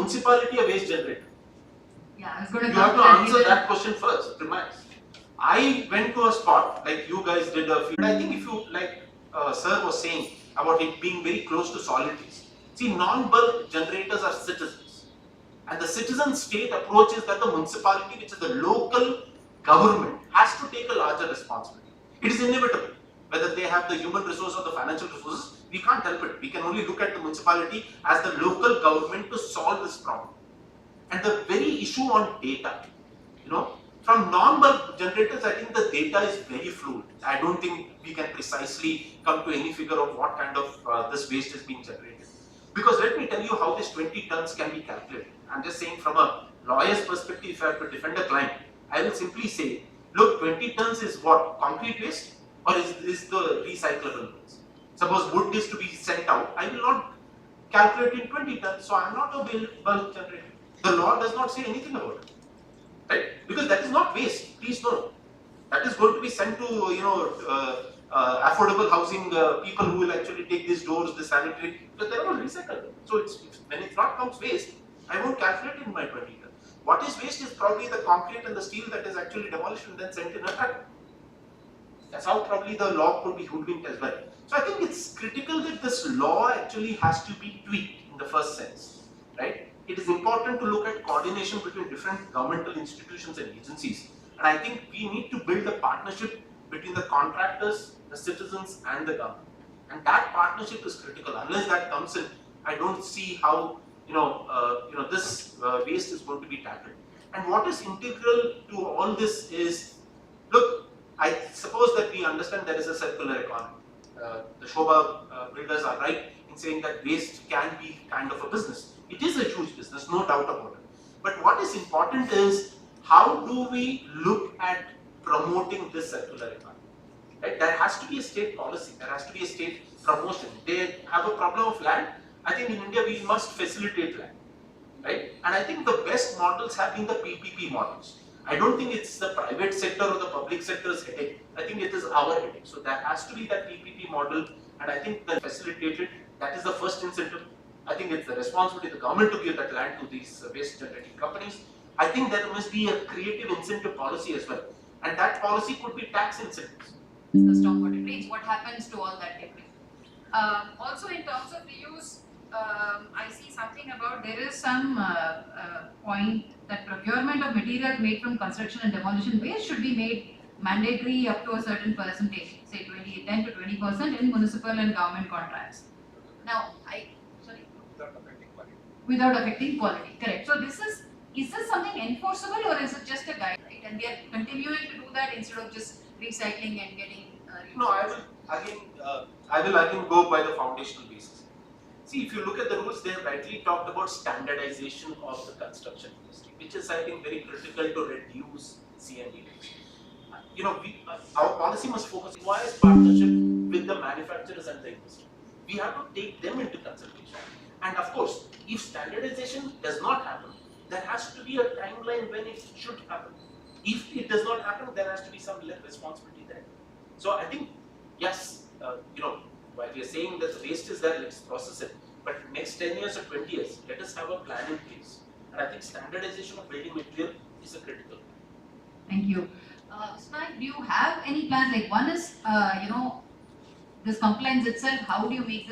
municipality a waste generator? Yeah, I was going to You have to answer that question first, premise. I went to a spot like you guys did a few. I think if you, like Sir was saying about it being very close to solid waste. See, non-bulk generators are citizens. And the citizen state approach is that the municipality, which is the local government, has to take a larger responsibility. It is inevitable. Whether they have the human resource or the financial resources, we can't help it. We can only look at the municipality as the local government to solve this problem. And the very issue on data, from non-bulk generators, I think the data is very fluid. I don't think we can precisely come to any figure of what kind of this waste is being generated. Because let me tell you how this 20 tons can be calculated. I'm just saying from a lawyer's perspective, if I have to defend a client, I will simply say, look, 20 tons is what? Concrete waste? Or is this the recyclable waste? Suppose wood is to be sent out, I will not calculate in 20 tons, so I am not a bulk generator. The law does not say anything about it, right? Because that is not waste, please know. That is going to be sent to, affordable housing people who will actually take these doors, the sanitary, because they are all recyclable. So when it not comes waste, I won't calculate in my 20 tons. What is waste is probably the concrete and the steel that is actually demolished and then sent in a truck. That's how probably the law could be hoodwinked as well. So I think it's critical that this law actually has to be tweaked in the first sense, right? It is important to look at coordination between different governmental institutions and agencies. And I think we need to build a partnership between the contractors, the citizens and the government. And that partnership is critical. Unless that comes in, I don't see how this waste is going to be tackled. And what is integral to all this is, look, I suppose that we understand there is a circular economy. The Shobha builders are right in saying that waste can be kind of a business. It is a huge business, no doubt about it. But what is important is how do we look at promoting this circular economy? Right? There has to be a state policy, there has to be a state promotion. They have a problem of land. I think in India we must facilitate land, right? And I think the best models have been the PPP models. I don't think it's the private sector or the public sector's headache. I think it is our headache. So there has to be that PPP model, and I think that facilitated, that is the first incentive. I think it's the responsibility of the government to give that land to these waste generating companies. I think there must be a creative incentive policy as well. And that policy could be tax incentives. The stormwater drains, what happens to all that debris? Also in terms of reuse, I see something about there is some point that procurement of materials made from construction and demolition waste should be made mandatory up to a certain percentage, say 10 to 20% in municipal and government contracts. Now, without affecting quality, correct. So is this something enforceable or is it just a guide, right? And we are continuing to do that instead of just recycling and getting. No, I will again go by the foundational basis. See, if you look at the rules, they have rightly talked about standardization of the construction industry, which is, I think, very critical to reduce C&D waste. Our policy must focus requires partnership with the manufacturers and the industry. We have to take them into consideration. And of course, if standardization does not happen, there has to be a timeline when it should happen. If it does not happen, there has to be some responsibility there. So I think, yes, while we are saying that the waste is there, let's process it. But next 10 years or 20 years, let us have a plan in place. And I think standardization of building material is a critical. Thank you. Snaik, do you have any plans? Like one is, this compliance itself, how do you make this